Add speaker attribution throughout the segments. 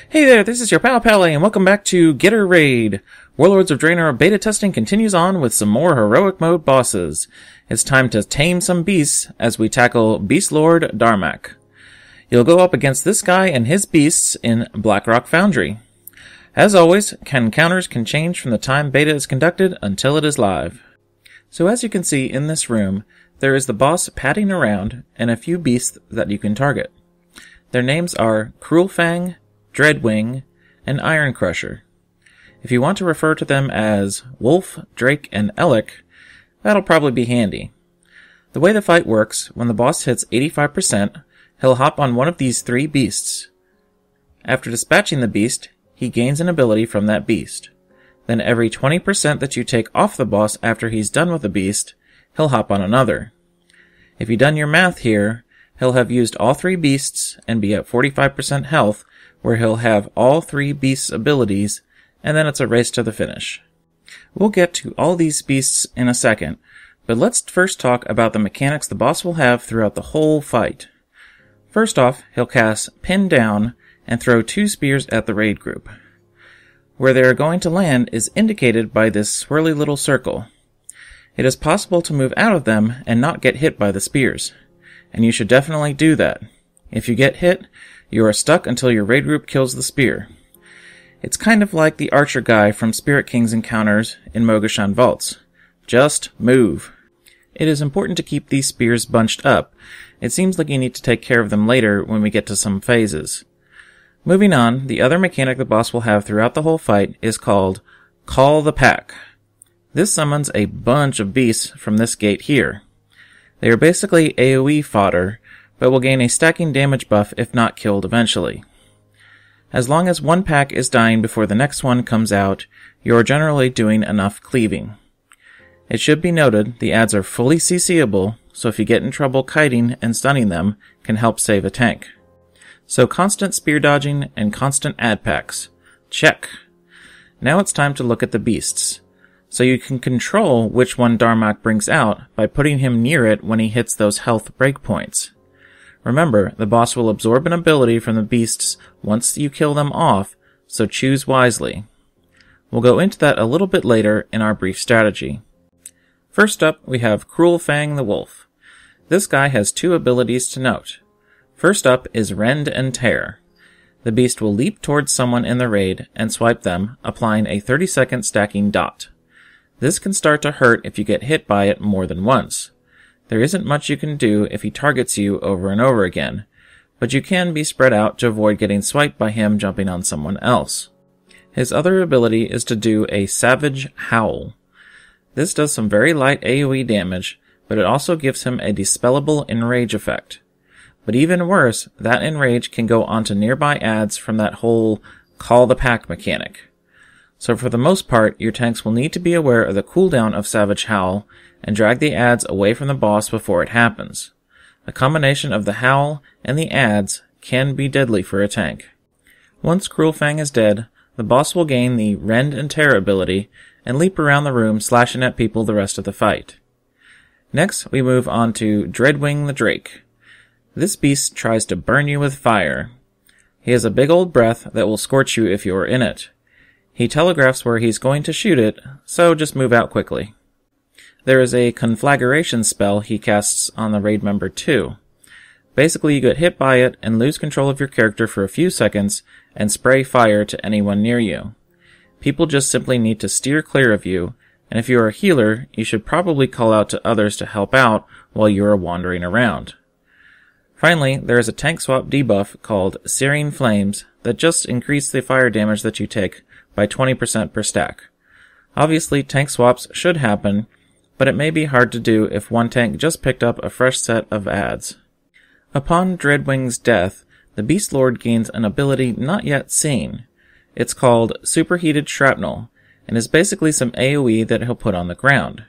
Speaker 1: Hey there, this is your pal Pally, and welcome back to Git Er Raid. Warlords of Draenor beta testing continues on with some more heroic mode bosses. It's time to tame some beasts as we tackle Beastlord Darmac. You'll go up against this guy and his beasts in Blackrock Foundry. As always, encounters can change from the time beta is conducted until it is live. So as you can see in this room, there is the boss padding around and a few beasts that you can target. Their names are Cruelfang, Dreadwing, and Ironcrusher. If you want to refer to them as Wolf, Drake, and Elec, that'll probably be handy. The way the fight works, when the boss hits 85%, he'll hop on one of these three beasts. After dispatching the beast, he gains an ability from that beast. Then every 20% that you take off the boss after he's done with the beast, he'll hop on another. If you've done your math here, he'll have used all three beasts and be at 45% health, where he'll have all three beasts' abilities, and then it's a race to the finish. We'll get to all these beasts in a second, but let's first talk about the mechanics the boss will have throughout the whole fight. First off, he'll cast Pin Down and throw two spears at the raid group. Where they are going to land is indicated by this swirly little circle. It is possible to move out of them and not get hit by the spears, and you should definitely do that. If you get hit, you are stuck until your raid group kills the spear. It's kind of like the archer guy from Spirit King's encounters in Mogashan Vaults. Just move. It is important to keep these spears bunched up. It seems like you need to take care of them later when we get to some phases. Moving on, the other mechanic the boss will have throughout the whole fight is called Call the Pack. This summons a bunch of beasts from this gate here. They are basically AoE fodder, but will gain a stacking damage buff if not killed eventually. As long as one pack is dying before the next one comes out, you are generally doing enough cleaving. It should be noted the adds are fully CCable, so if you get in trouble kiting and stunning them can help save a tank. So constant spear dodging and constant add packs. Check. Now it's time to look at the beasts. So you can control which one Darmac brings out by putting him near it when he hits those health breakpoints. Remember, the boss will absorb an ability from the beasts once you kill them off, so choose wisely. We'll go into that a little bit later in our brief strategy. First up, we have Cruelfang the Wolf. This guy has two abilities to note. First up is Rend and Tear. The beast will leap towards someone in the raid and swipe them, applying a 30-second stacking dot. This can start to hurt if you get hit by it more than once. There isn't much you can do if he targets you over and over again, but you can be spread out to avoid getting swiped by him jumping on someone else. His other ability is to do a Savage Howl. This does some very light AoE damage, but it also gives him a dispellable Enrage effect. But even worse, that Enrage can go onto nearby adds from that whole Call the Pack mechanic. So for the most part, your tanks will need to be aware of the cooldown of Savage Howl and drag the adds away from the boss before it happens. A combination of the Howl and the adds can be deadly for a tank. Once Cruelfang is dead, the boss will gain the Rend and Tear ability and leap around the room slashing at people the rest of the fight. Next, we move on to Dreadwing the Drake. This beast tries to burn you with fire. He has a big old breath that will scorch you if you are in it. He telegraphs where he's going to shoot it, so just move out quickly. There is a conflagration spell he casts on the raid member too. Basically, you get hit by it and lose control of your character for a few seconds and spray fire to anyone near you. People just simply need to steer clear of you, and if you are a healer, you should probably call out to others to help out while you are wandering around. Finally, there is a tank swap debuff called Searing Flames that just increases the fire damage that you take by 20% per stack. Obviously, tank swaps should happen, but it may be hard to do if one tank just picked up a fresh set of adds. Upon Dreadwing's death, the Beastlord gains an ability not yet seen. It's called Superheated Shrapnel, and is basically some AoE that he'll put on the ground.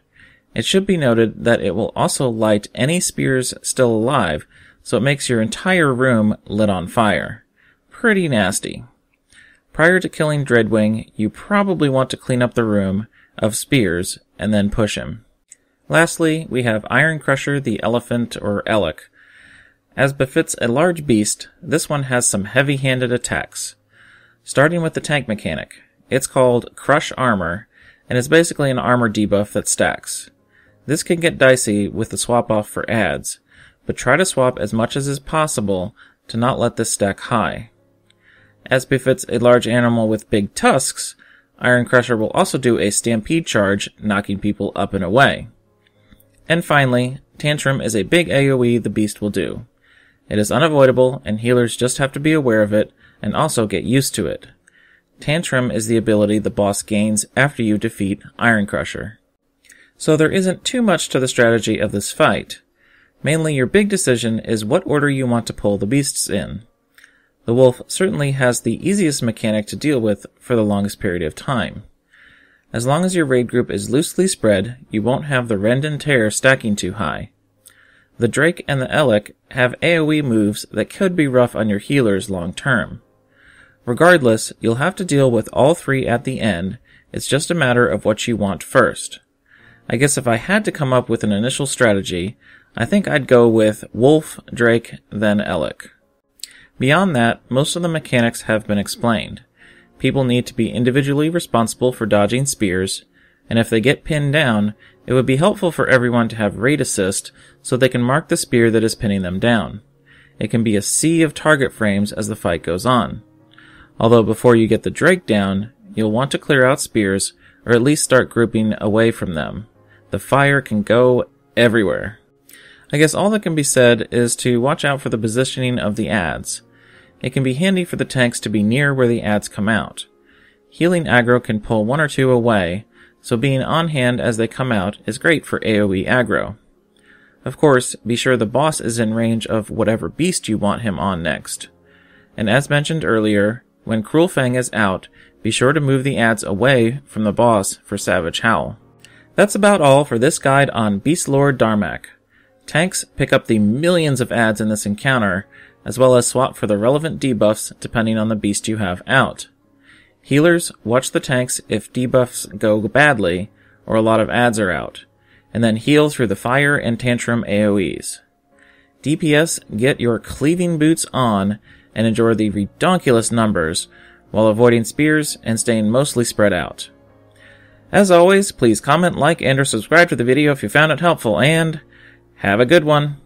Speaker 1: It should be noted that it will also light any spears still alive, so it makes your entire room lit on fire. Pretty nasty. Prior to killing Dreadwing, you probably want to clean up the room of spears and then push him. Lastly, we have Ironcrusher the Elephant or Elec. As befits a large beast, this one has some heavy-handed attacks. Starting with the tank mechanic. It's called Crush Armor, and is basically an armor debuff that stacks. This can get dicey with the swap off for adds, but try to swap as much as is possible to not let this stack high. As befits a large animal with big tusks, Ironcrusher will also do a stampede charge, knocking people up and away. And finally, Tantrum is a big AoE the beast will do. It is unavoidable, and healers just have to be aware of it, and also get used to it. Tantrum is the ability the boss gains after you defeat Ironcrusher. So there isn't too much to the strategy of this fight. Mainly your big decision is what order you want to pull the beasts in. The wolf certainly has the easiest mechanic to deal with for the longest period of time. As long as your raid group is loosely spread, you won't have the rend and tear stacking too high. The Drake and the Elec have AoE moves that could be rough on your healers long term. Regardless, you'll have to deal with all three at the end. It's just a matter of what you want first. I guess if I had to come up with an initial strategy, I think I'd go with Wolf, Drake, then Elec. Beyond that, most of the mechanics have been explained. People need to be individually responsible for dodging spears, and if they get pinned down, it would be helpful for everyone to have raid assist so they can mark the spear that is pinning them down. It can be a sea of target frames as the fight goes on. Although before you get the Drake down, you'll want to clear out spears, or at least start grouping away from them. The fire can go everywhere. I guess all that can be said is to watch out for the positioning of the adds. It can be handy for the tanks to be near where the adds come out. Healing aggro can pull one or two away, so being on hand as they come out is great for AoE aggro. Of course, be sure the boss is in range of whatever beast you want him on next. And as mentioned earlier, when Cruel Fang is out, be sure to move the adds away from the boss for Savage Howl. That's about all for this guide on Beastlord Darmac. Tanks pick up the millions of adds in this encounter, as well as swap for the relevant debuffs depending on the beast you have out. Healers, watch the tanks if debuffs go badly, or a lot of adds are out, and then heal through the fire and tantrum AoEs. DPS, get your cleaving boots on and enjoy the redonkulous numbers, while avoiding spears and staying mostly spread out. As always, please comment, like, and or subscribe to the video if you found it helpful, and have a good one!